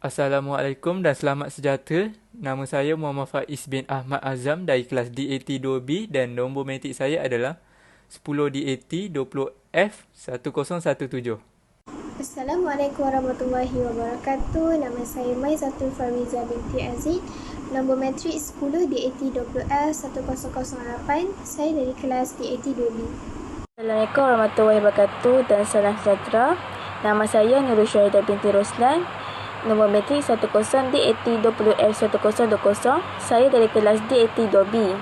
Assalamualaikum dan selamat sejahtera. Nama saya Muhammad Faiz bin Ahmad Azam dari kelas DAT 2B dan nombor matrik saya adalah 10 DAT 20F 1017. Assalamualaikum warahmatullahi wabarakatuh. Nama saya Maizatul Fariza binti Aziz. Nombor matrik 10 DAT 20F 1008. Saya dari kelas DAT 2B. Assalamualaikum warahmatullahi wabarakatuh dan salam sejahtera. Nama saya Nurul Syahida binti Roslan. Nombor matrik 10 DAT 20F1020. Saya dari kelas DAT 2B.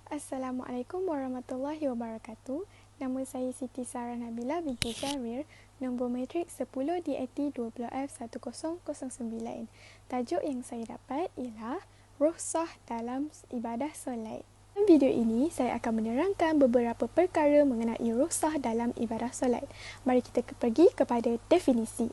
Assalamualaikum warahmatullahi wabarakatuh. Nama saya Siti Sarah Nabila binti Syahrir. Nombor matrik 10 DAT 20F1009. Tajuk yang saya dapat ialah rukhsah dalam ibadah solat. Dalam video ini, saya akan menerangkan beberapa perkara mengenai rukhsah dalam ibadah solat. Mari kita pergi kepada definisi.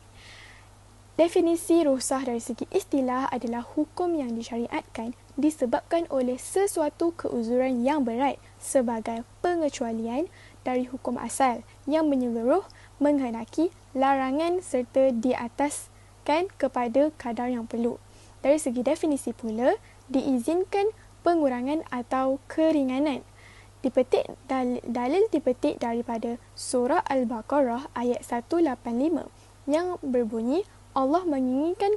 Definisi rukhsah dari segi istilah adalah hukum yang disyariatkan disebabkan oleh sesuatu keuzuran yang berat sebagai pengecualian dari hukum asal yang menyeluruh menghendaki larangan serta diataskan kepada kadar yang perlu. Dari segi definisi pula, diizinkan pengurangan atau keringanan. Dalil dipetik daripada surah Al-Baqarah ayat 185 yang berbunyi, Allah menginginkan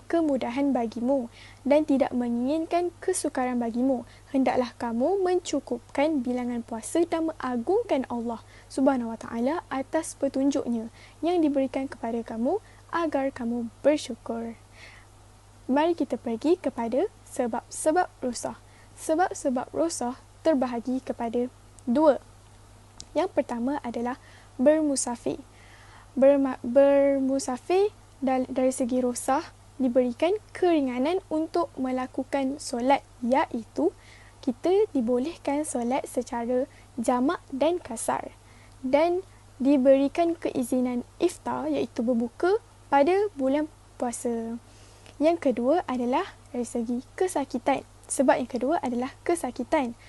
kemudahan bagimu dan tidak menginginkan kesukaran bagimu. Hendaklah kamu mencukupkan bilangan puasa dan mengagungkan Allah Subhanahu Wa Taala atas petunjuknya yang diberikan kepada kamu agar kamu bersyukur. Mari kita pergi kepada sebab-sebab rukhsah. Sebab-sebab rukhsah terbahagi kepada dua. Yang pertama adalah bermusafir. Bermusafir dari segi rukhsah diberikan keringanan untuk melakukan solat, iaitu kita dibolehkan solat secara jamak dan kasar dan diberikan keizinan iftar, iaitu berbuka pada bulan puasa. Yang kedua adalah dari segi kesakitan. Sebab yang kedua adalah kesakitan.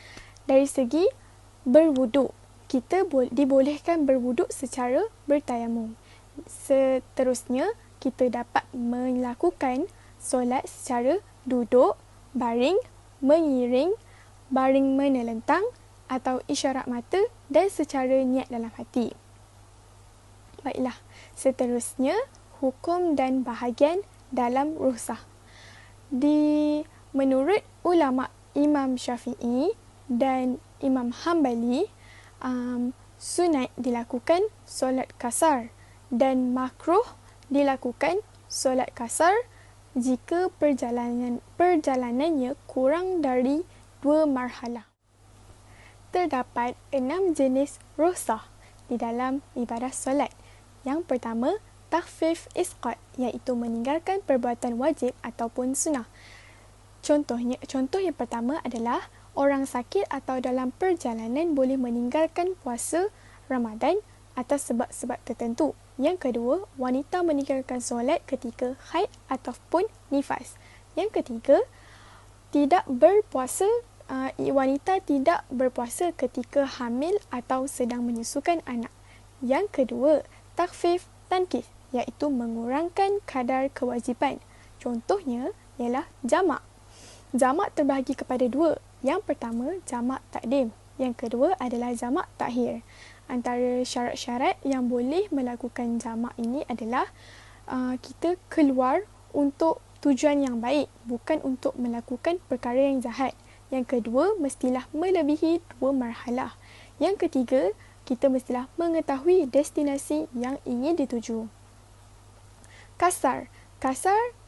Dari segi berwuduk, kita dibolehkan berwuduk secara bertayamum. Seterusnya, kita dapat melakukan solat secara duduk, baring, mengiring, baring menelentang atau isyarat mata dan secara niat dalam hati. Baiklah, seterusnya hukum dan bahagian dalam rukhsah. Menurut ulama Imam Syafi'i dan Imam Hambali, sunat dilakukan solat kasar dan makruh dilakukan solat kasar jika perjalanannya kurang dari 2 marhalah. Terdapat 6 jenis rukhsah di dalam ibadah solat. Yang pertama, takhfif isqat, iaitu meninggalkan perbuatan wajib ataupun sunnah. Contoh yang pertama adalah orang sakit atau dalam perjalanan boleh meninggalkan puasa Ramadan atas sebab-sebab tertentu. Yang kedua, wanita meninggalkan solat ketika haid ataupun nifas. Yang ketiga, wanita tidak berpuasa ketika hamil atau sedang menyusukan anak. Yang kedua, takhfif tankis, iaitu mengurangkan kadar kewajipan. Contohnya ialah jamak. Jamak terbahagi kepada dua. Yang pertama, jamak takdim. Yang kedua adalah jamak takhir. Antara syarat-syarat yang boleh melakukan jamak ini adalah kita keluar untuk tujuan yang baik, bukan untuk melakukan perkara yang jahat. Yang kedua, mestilah melebihi 2 marhalah. Yang ketiga, kita mestilah mengetahui destinasi yang ingin dituju. Kasar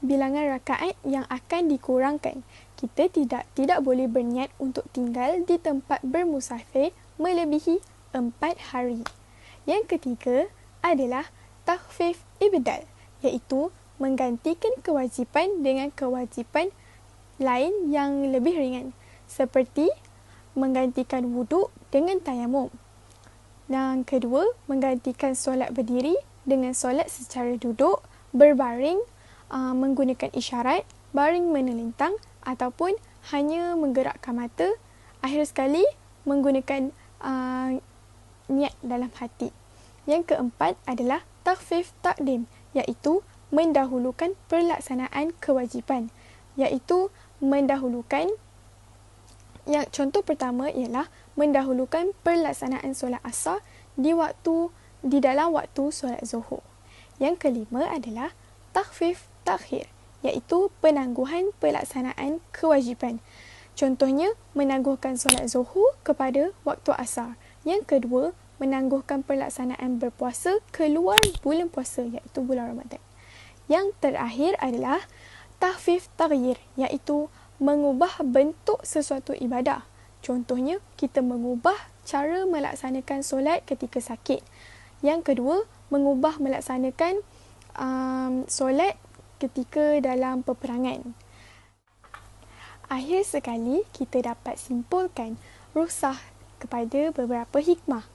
bilangan rakaat yang akan dikurangkan. Kita tidak boleh berniat untuk tinggal di tempat bermusafir melebihi 4 hari. Yang ketiga adalah takhfif ibdal, iaitu menggantikan kewajipan dengan kewajipan lain yang lebih ringan, seperti menggantikan wuduk dengan tayamum. Yang kedua, menggantikan solat berdiri dengan solat secara duduk, berbaring, menggunakan isyarat, baring menelentang ataupun hanya menggerakkan mata. Akhir sekali, menggunakan niat dalam hati. Yang keempat adalah takhfif takdim, iaitu mendahulukan pelaksanaan kewajipan, iaitu contoh pertama ialah mendahulukan pelaksanaan solat asar di dalam waktu solat zuhur. Yang kelima adalah takhfif takhir, iaitu penangguhan pelaksanaan kewajipan. Contohnya, menangguhkan solat zuhur kepada waktu asar. Yang kedua, menangguhkan pelaksanaan berpuasa keluar bulan puasa, iaitu bulan Ramadan. Yang terakhir adalah takhfif taghyir, iaitu mengubah bentuk sesuatu ibadah. Contohnya, kita mengubah cara melaksanakan solat ketika sakit. Yang kedua, mengubah melaksanakan solat ketika dalam peperangan. Akhir sekali, kita dapat simpulkan rukhsah kepada beberapa hikmah.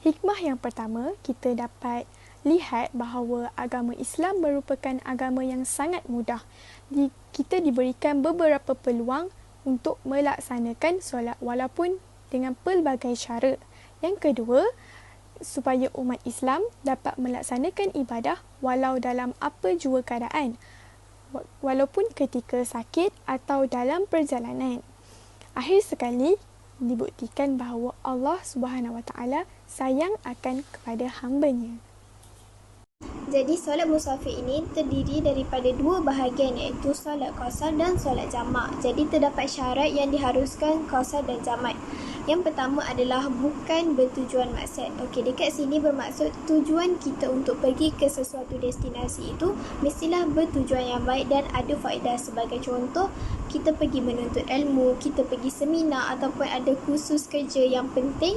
Hikmah yang pertama, kita dapat lihat bahawa agama Islam merupakan agama yang sangat mudah. Kita diberikan beberapa peluang untuk melaksanakan solat walaupun dengan pelbagai cara. Yang kedua, supaya umat Islam dapat melaksanakan ibadah walau dalam apa jua keadaan, walaupun ketika sakit atau dalam perjalanan. Akhir sekali, dibuktikan bahawa Allah SWT sayang akan kepada hamba-Nya. Jadi solat musafir ini terdiri daripada dua bahagian, iaitu solat qasar dan solat jamak. Jadi terdapat syarat yang diharuskan qasar dan jamak. Yang pertama adalah bukan bertujuan maksud. Okey, dekat sini bermaksud tujuan kita untuk pergi ke sesuatu destinasi itu mestilah bertujuan yang baik dan ada faedah. Sebagai contoh, kita pergi menuntut ilmu, kita pergi seminar ataupun ada kursus kerja yang penting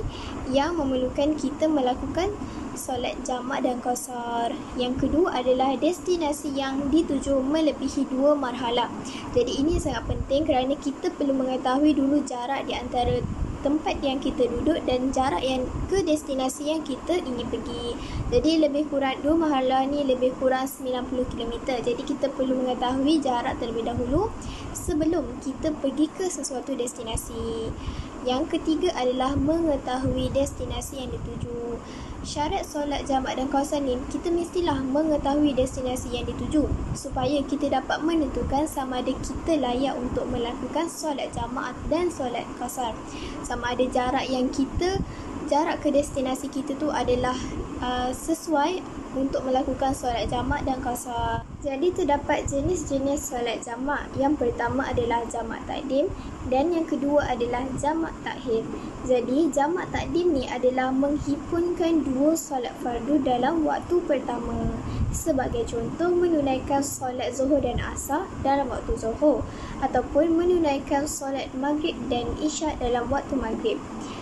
yang memerlukan kita melakukan solat jamak dan qasar. Yang kedua adalah destinasi yang dituju melebihi 2 marhalah. Jadi ini sangat penting kerana kita perlu mengetahui dulu jarak di antara tempat yang kita duduk dan jarak yang ke destinasi yang kita ingin pergi. Jadi lebih kurang 2 marhalah ni lebih kurang 90 km. Jadi kita perlu mengetahui jarak terlebih dahulu sebelum kita pergi ke sesuatu destinasi. Yang ketiga adalah mengetahui destinasi yang dituju. Syarat solat jamak dan qasar ni, kita mestilah mengetahui destinasi yang dituju supaya kita dapat menentukan sama ada kita layak untuk melakukan solat jamak dan solat qasar. Sama ada jarak ke destinasi kita tu adalah sesuai untuk melakukan solat jamak dan qasar. Jadi terdapat jenis-jenis solat jamak. Yang pertama adalah jamak takdim dan yang kedua adalah jamak takhir. Jadi jamak takdim ni adalah menghimpunkan 2 solat fardu dalam waktu pertama. Sebagai contoh, menunaikan solat zuhur dan asar dalam waktu zuhur ataupun menunaikan solat maghrib dan isyak dalam waktu maghrib.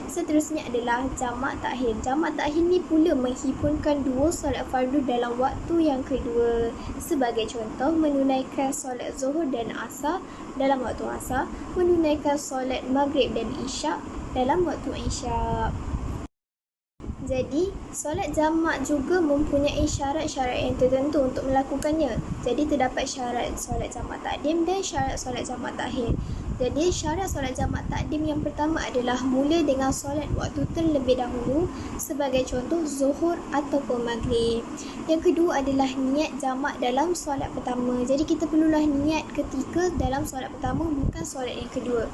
Seterusnya adalah jamak takhir. Jamak takhir ni pula menghimpunkan 2 solat fardu dalam waktu yang kedua. Sebagai contoh, menunaikan solat zuhur dan asar dalam waktu asar, menunaikan solat maghrib dan isyak dalam waktu isyak. Jadi, solat jamak juga mempunyai syarat-syarat yang tertentu untuk melakukannya. Jadi, terdapat syarat solat jamak takdim dan syarat solat jamak takhir. Jadi, syarat solat jamak takdim yang pertama adalah mula dengan solat waktu terlebih dahulu, sebagai contoh zuhur ataupun maghrib. Yang kedua adalah niat jamak dalam solat pertama. Jadi, kita perlulah niat ketika dalam solat pertama, bukan solat yang kedua.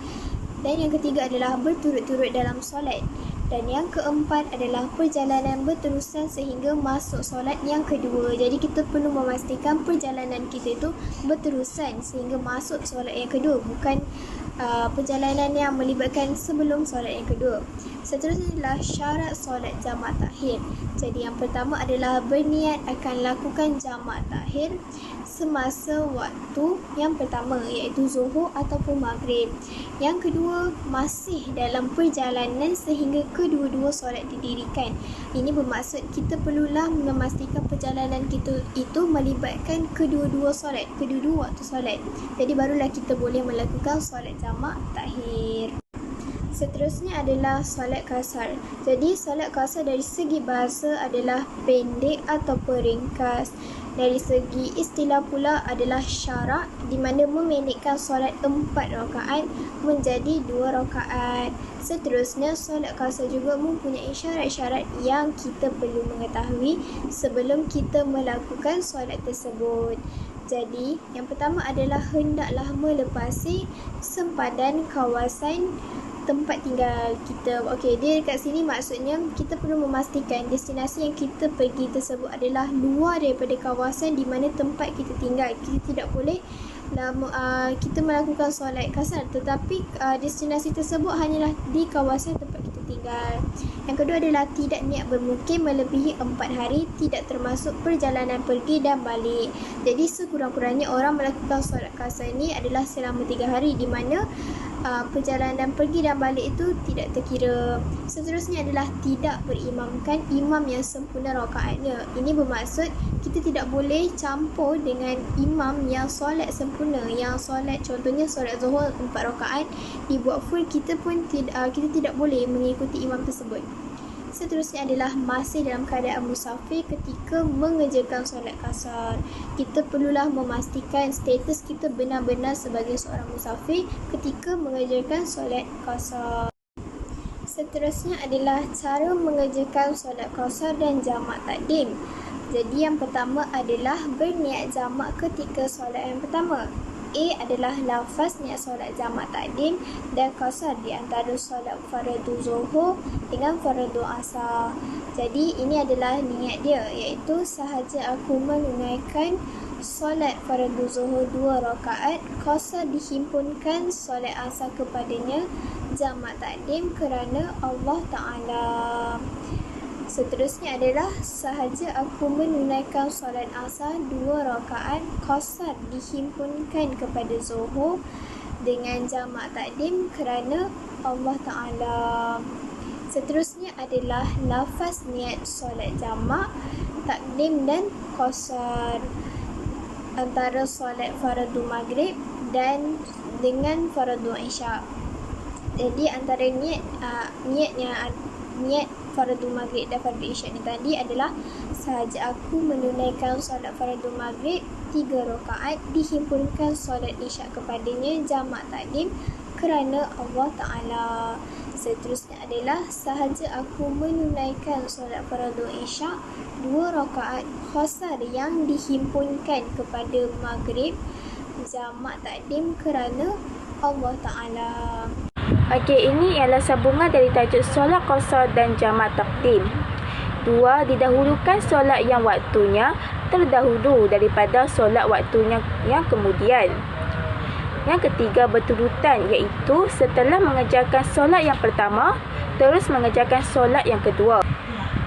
Dan yang ketiga adalah berturut-turut dalam solat. Dan yang keempat adalah perjalanan berterusan sehingga masuk solat yang kedua. Jadi kita perlu memastikan perjalanan kita itu berterusan sehingga masuk solat yang kedua, bukan perjalanan yang melibatkan sebelum solat yang kedua. Seterusnya adalah syarat solat jamak takhir. Jadi yang pertama adalah berniat akan lakukan jamak takhir semasa waktu yang pertama, iaitu zuhur ataupun maghrib. Yang kedua, masih dalam perjalanan sehingga kedua-dua solat didirikan. Ini bermaksud kita perlulah memastikan perjalanan kita itu melibatkan kedua-dua solat, kedua-dua waktu solat. Jadi barulah kita boleh melakukan solat jamak takhir. Seterusnya adalah solat qasar. Jadi solat qasar dari segi bahasa adalah pendek ataupun ringkas. Dari segi istilah pula adalah syarak, di mana memendekkan solat 4 rakaat menjadi 2 rakaat. Seterusnya, solat qasar juga mempunyai syarat-syarat yang kita perlu mengetahui sebelum kita melakukan solat tersebut. Jadi, yang pertama adalah hendaklah melepasi sempadan kawasan tempat tinggal kita. Okey, dia dekat sini maksudnya kita perlu memastikan destinasi yang kita pergi tersebut adalah luar daripada kawasan di mana tempat kita tinggal. Kita tidak boleh kita melakukan solat qasar tetapi destinasi tersebut hanyalah di kawasan tempat kita tinggal. Yang kedua adalah tidak niat bermukim melebihi 4 hari, tidak termasuk perjalanan pergi dan balik. Jadi sekurang-kurangnya orang melakukan solat qasar ini adalah selama 3 hari, di mana perjalanan pergi dan balik itu tidak terkira. Seterusnya adalah tidak berimamkan imam yang sempurna rakaatnya. Ini bermaksud kita tidak boleh campur dengan imam yang solat sempurna, yang solat contohnya solat zuhur 4 rakaat dibuat full, kita tidak boleh mengikuti imam tersebut. Seterusnya adalah masih dalam keadaan musafir ketika mengerjakan solat qasar. Kita perlulah memastikan status kita benar-benar sebagai seorang musafir ketika mengerjakan solat qasar. Seterusnya adalah cara mengerjakan solat qasar dan jamak takdim. Jadi yang pertama adalah berniat jamak ketika solat yang pertama. A adalah lafaz niat solat jamak takdim dan qasar di antara solat fardu zuhur dengan fardu asar. Jadi ini adalah niat dia, iaitu sahaja aku menunaikan solat fardu zuhur 2 rakaat, qasar dihimpunkan solat asar kepadanya, jamak takdim kerana Allah Ta'ala. Seterusnya adalah sahaja aku menunaikan solat asar 2 rakaat, qasar dihimpunkan kepada zuhur dengan jamak takdim kerana Allah Ta'ala. Seterusnya adalah lafaz niat solat jamak, takdim dan qasar antara solat fardu maghrib dan dengan fardu isyak. Jadi antara niat fardu maghrib dan fardu isyak ni tadi adalah sahaja aku menunaikan solat fardu maghrib 3 rakaat, dihimpunkan solat isyak kepadanya, jamak takdim kerana Allah Ta'ala. Seterusnya adalah sahaja aku menunaikan solat fardu isyak 2 rakaat, qasar yang dihimpunkan kepada maghrib, jamak takdim kerana Allah Ta'ala. Okey, ini ialah sambungan dari tajuk solat qasar dan jamak takdim. 2. Didahulukan solat yang waktunya terdahulu daripada solat waktunya yang kemudian. Yang ketiga, berturutan, iaitu setelah mengerjakan solat yang pertama, terus mengerjakan solat yang kedua.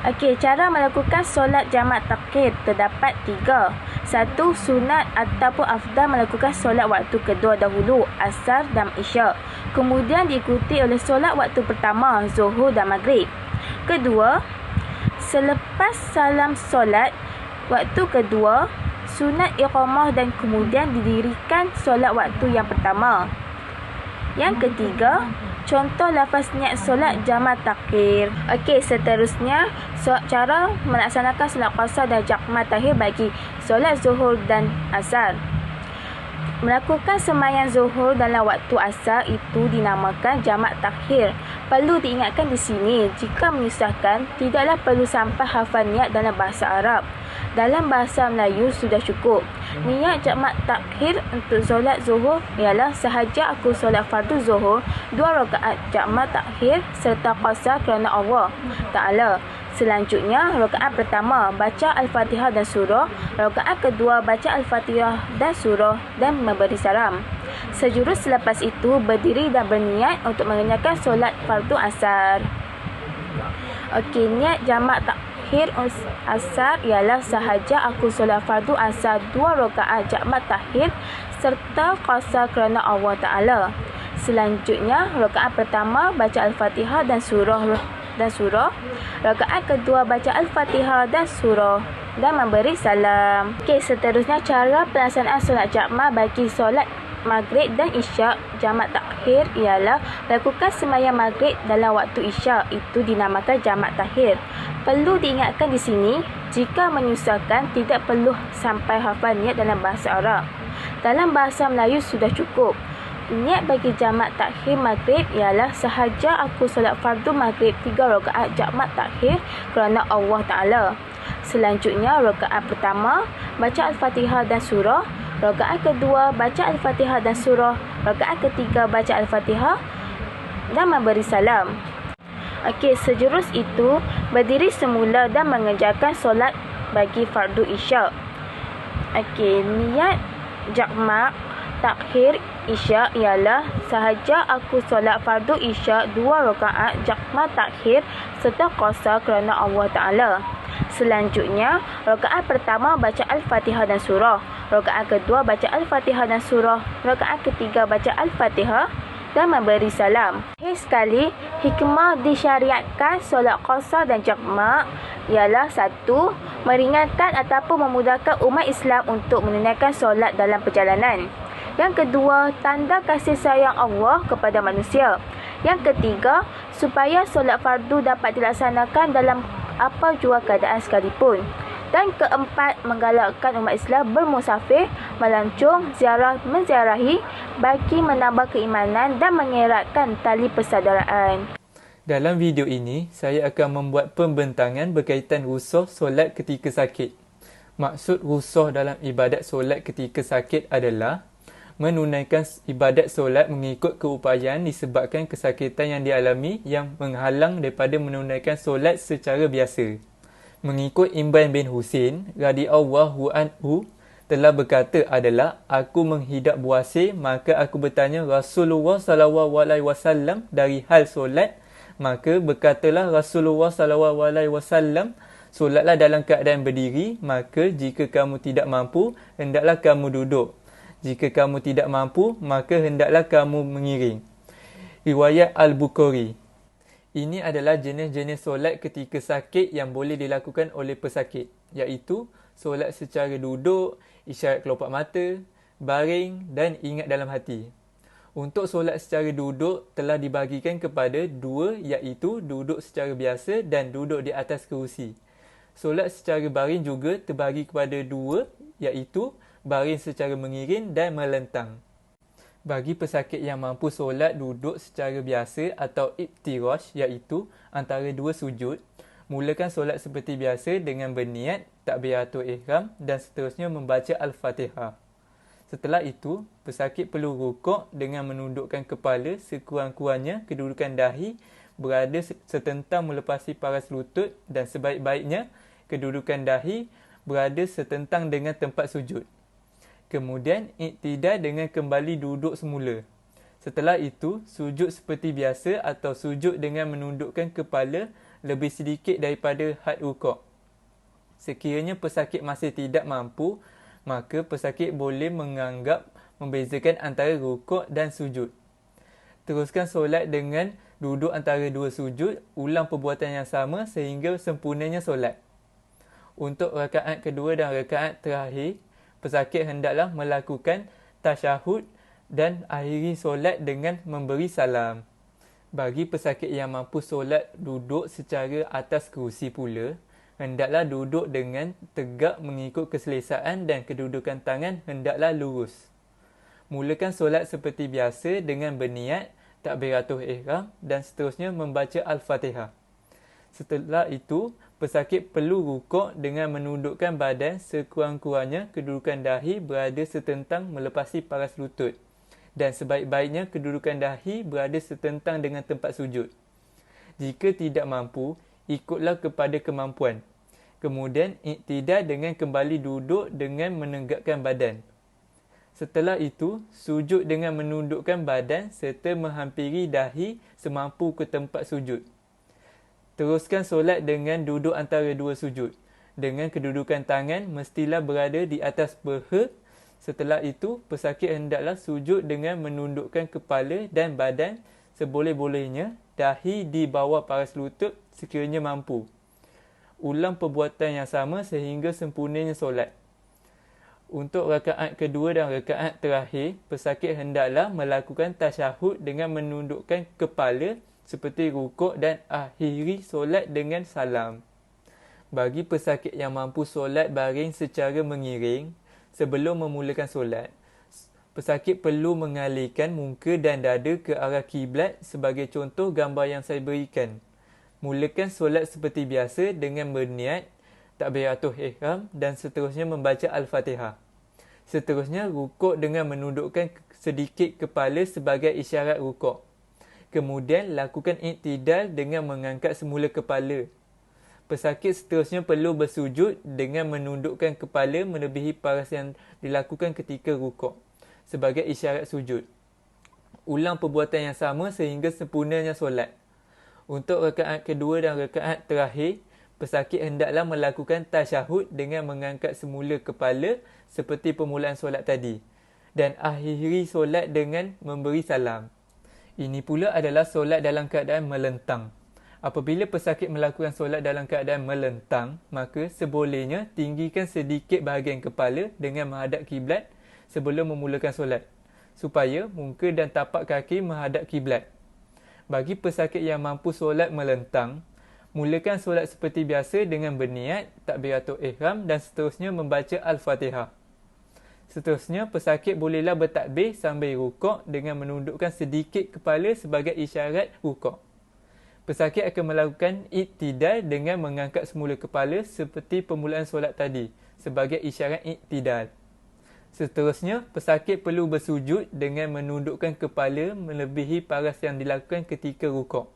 Okey, cara melakukan solat jamak takhir terdapat 3. 1. Sunat ataupun afdal melakukan solat waktu kedua dahulu, asar dan isyak. Kemudian diikuti oleh solat waktu pertama, zuhur dan maghrib. Kedua, selepas salam solat waktu kedua, sunat iqamah dan kemudian didirikan solat waktu yang pertama. Yang ketiga, contoh lafaz niat solat jamak takhir. Okey, seterusnya cara melaksanakan solat qasar dan jamak takhir bagi solat zuhur dan asar. Melakukan sembahyang zuhur dalam waktu asar itu dinamakan jamak takhir. Perlu diingatkan di sini, jika menyusahkan, tidaklah perlu sampai hafal niat dalam bahasa Arab. Dalam bahasa Melayu sudah cukup. Niat jamak takhir untuk solat zuhur ialah sahaja aku solat fardu zuhur 2 rakaat jamak takhir serta qasar kerana Allah Ta'ala. Selanjutnya, rakaat pertama baca Al-Fatihah dan surah, rakaat kedua baca Al-Fatihah dan surah dan memberi salam. Sejurus selepas itu berdiri dan berniat untuk mengerjakan solat fardu asar. Okey, niat jamak takhir asar ialah sahaja aku solat fardu asar 2 rakaat jamak takhir serta qasar kerana Allah Ta'ala. Selanjutnya, rakaat pertama baca Al-Fatihah dan surah, rakaat kedua baca Al-Fatihah dan surah dan memberi salam. Okey, seterusnya cara pelaksanaan solat jamak bagi solat maghrib dan isyak jamak takhir ialah lakukan sembahyang maghrib dalam waktu isyak, itu dinamakan jamak takhir. Perlu diingatkan di sini, Jika menyusahkan, tidak perlu sampai hafal niat dalam bahasa Arab. Dalam bahasa Melayu sudah cukup. Niat bagi jamak takhir maghrib ialah sahaja aku solat fardu maghrib 3 rakaat jamak takhir kerana Allah Ta'ala. Selanjutnya, rakaat pertama, baca Al-Fatihah dan surah. Rakaat kedua, baca Al-Fatihah dan surah. Rakaat ketiga, baca Al-Fatihah dan memberi salam. Okey, sejurus itu, berdiri semula dan mengerjakan solat bagi fardu isyak. Okey, niat jamak takhir isyak ialah sahaja aku solat fardu isyak 2 rakaat jamak takhir serta qasar kerana Allah Ta'ala. Selanjutnya, rakaat pertama baca Al-Fatihah dan surah. Rakaat kedua baca Al-Fatihah dan surah. Rakaat ketiga baca Al-Fatihah dan memberi salam. Akhir sekali, hikmah disyariatkan solat qasar dan jamak ialah 1. Meringankan ataupun memudahkan umat Islam untuk menunaikan solat dalam perjalanan. Yang kedua, tanda kasih sayang Allah kepada manusia. Yang ketiga, supaya solat fardu dapat dilaksanakan dalam apa jua keadaan sekalipun. Dan keempat, menggalakkan umat Islam bermusafir, melancong, ziarah, menziarahi bagi menambah keimanan dan mengeratkan tali persaudaraan. Dalam video ini, saya akan membuat pembentangan berkaitan rusuh solat ketika sakit. Maksud rusuh dalam ibadat solat ketika sakit adalah menunaikan ibadat solat mengikut keupayaan disebabkan kesakitan yang dialami yang menghalang daripada menunaikan solat secara biasa. Mengikut Imran bin Husain radhiyallahu anhu telah berkata adalah, aku menghidap buasir, maka aku bertanya Rasulullah SAW dari hal solat, maka berkatalah Rasulullah SAW, solatlah dalam keadaan berdiri, maka jika kamu tidak mampu, hendaklah kamu duduk. Jika kamu tidak mampu, maka hendaklah kamu mengiring. Riwayat Al-Bukhari. Ini adalah jenis-jenis solat ketika sakit yang boleh dilakukan oleh pesakit, iaitu solat secara duduk, isyarat kelopak mata, baring dan ingat dalam hati. Untuk solat secara duduk telah dibahagikan kepada 2, iaitu duduk secara biasa dan duduk di atas kerusi. Solat secara baring juga terbahagi kepada 2, iaitu baring secara mengiring dan melentang. Bagi pesakit yang mampu solat duduk secara biasa atau iftirash, iaitu antara 2 sujud, mulakan solat seperti biasa dengan berniat, takbiratul ihram dan seterusnya membaca Al-Fatihah. Setelah itu, pesakit perlu rukuk dengan menundukkan kepala sekurang-kurangnya kedudukan dahi berada setentang melepasi paras lutut dan sebaik-baiknya kedudukan dahi berada setentang dengan tempat sujud. Kemudian, iktidal dengan kembali duduk semula. Setelah itu, sujud seperti biasa atau sujud dengan menundukkan kepala lebih sedikit daripada had rukuk. Sekiranya pesakit masih tidak mampu, maka pesakit boleh menganggap membezakan antara rukuk dan sujud. Teruskan solat dengan duduk antara 2 sujud, ulang perbuatan yang sama sehingga sempurnanya solat. Untuk rakaat kedua dan rakaat terakhir, pesakit hendaklah melakukan tasyahud dan akhiri solat dengan memberi salam. Bagi pesakit yang mampu solat duduk secara atas kerusi pula, hendaklah duduk dengan tegak mengikut keselesaan dan kedudukan tangan hendaklah lurus. Mulakan solat seperti biasa dengan berniat, takbiratul ihram dan seterusnya membaca Al-Fatihah. Setelah itu, pesakit perlu rukuk dengan menundukkan badan sekurang-kurangnya kedudukan dahi berada setentang melepasi paras lutut dan sebaik-baiknya kedudukan dahi berada setentang dengan tempat sujud. Jika tidak mampu, ikutlah kepada kemampuan. Kemudian, iktidal dengan kembali duduk dengan menegakkan badan. Setelah itu, sujud dengan menundukkan badan serta menghampiri dahi semampu ke tempat sujud. Teruskan solat dengan duduk antara 2 sujud. Dengan kedudukan tangan mestilah berada di atas peha. Setelah itu, pesakit hendaklah sujud dengan menundukkan kepala dan badan seboleh-bolehnya, dahi di bawah paras lutut sekiranya mampu. Ulang perbuatan yang sama sehingga sempurnanya solat. Untuk rakaat kedua dan rakaat terakhir, pesakit hendaklah melakukan tasyahud dengan menundukkan kepala seperti rukuk dan akhiri solat dengan salam. Bagi pesakit yang mampu solat baring secara mengiring, sebelum memulakan solat, pesakit perlu mengalihkan muka dan dada ke arah kiblat sebagai contoh gambar yang saya berikan. Mulakan solat seperti biasa dengan berniat, takbiratul ihram dan seterusnya membaca Al-Fatihah. Seterusnya, rukuk dengan menundukkan sedikit kepala sebagai isyarat rukuk. Kemudian, lakukan iktidal dengan mengangkat semula kepala. Pesakit seterusnya perlu bersujud dengan menundukkan kepala melebihi paras yang dilakukan ketika rukuk sebagai isyarat sujud. Ulang perbuatan yang sama sehingga sempurnanya solat. Untuk rakaat kedua dan rakaat terakhir, pesakit hendaklah melakukan tasyahud dengan mengangkat semula kepala seperti permulaan solat tadi dan akhiri solat dengan memberi salam. Ini pula adalah solat dalam keadaan melentang. Apabila pesakit melakukan solat dalam keadaan melentang, maka sebolehnya tinggikan sedikit bahagian kepala dengan menghadap kiblat sebelum memulakan solat, supaya muka dan tapak kaki menghadap kiblat. Bagi pesakit yang mampu solat melentang, mulakan solat seperti biasa dengan berniat, takbiratul ihram dan seterusnya membaca Al-Fatihah. Seterusnya, pesakit bolehlah bertakbir sambil rukuk dengan menundukkan sedikit kepala sebagai isyarat rukuk. Pesakit akan melakukan iktidal dengan mengangkat semula kepala seperti permulaan solat tadi sebagai isyarat iktidal. Seterusnya, pesakit perlu bersujud dengan menundukkan kepala melebihi paras yang dilakukan ketika rukuk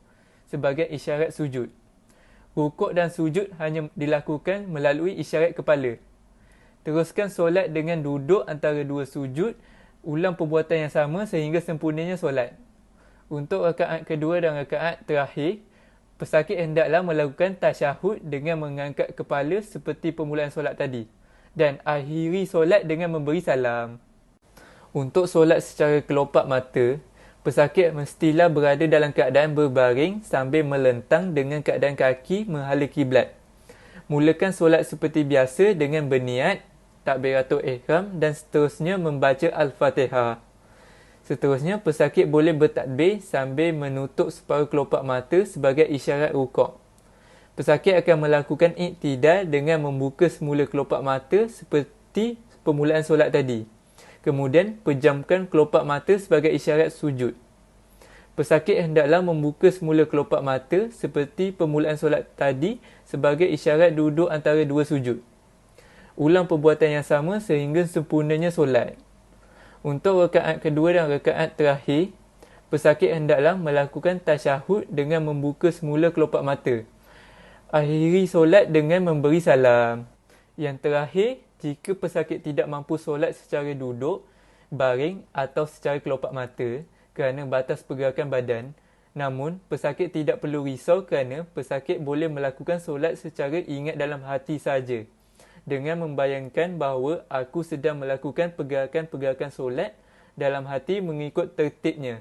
sebagai isyarat sujud. Rukuk dan sujud hanya dilakukan melalui isyarat kepala. Teruskan solat dengan duduk antara dua sujud, ulang perbuatan yang sama sehingga sempurnanya solat. Untuk rakaat kedua dan rakaat terakhir, pesakit hendaklah melakukan tasyahud dengan mengangkat kepala seperti permulaan solat tadi dan akhiri solat dengan memberi salam. Untuk solat secara kelopak mata, pesakit mestilah berada dalam keadaan berbaring sambil melentang dengan keadaan kaki menghala kiblat. Mulakan solat seperti biasa dengan berniat, takbiratul ihram dan seterusnya membaca Al-Fatihah. Seterusnya, pesakit boleh bertakbir sambil menutup separuh kelopak mata sebagai isyarat rukuk. Pesakit akan melakukan iktidal dengan membuka semula kelopak mata seperti permulaan solat tadi. Kemudian, pejamkan kelopak mata sebagai isyarat sujud. Pesakit hendaklah membuka semula kelopak mata seperti permulaan solat tadi sebagai isyarat duduk antara dua sujud. Ulang perbuatan yang sama sehingga sempurnanya solat. Untuk rakaat kedua dan rakaat terakhir, pesakit hendaklah melakukan tasyahud dengan membuka semula kelopak mata. Akhiri solat dengan memberi salam. Yang terakhir, jika pesakit tidak mampu solat secara duduk, baring atau secara kelopak mata kerana batas pergerakan badan, namun pesakit tidak perlu risau kerana pesakit boleh melakukan solat secara ingat dalam hati saja, dengan membayangkan bahawa aku sedang melakukan pergerakan-pergerakan solat dalam hati mengikut tertibnya.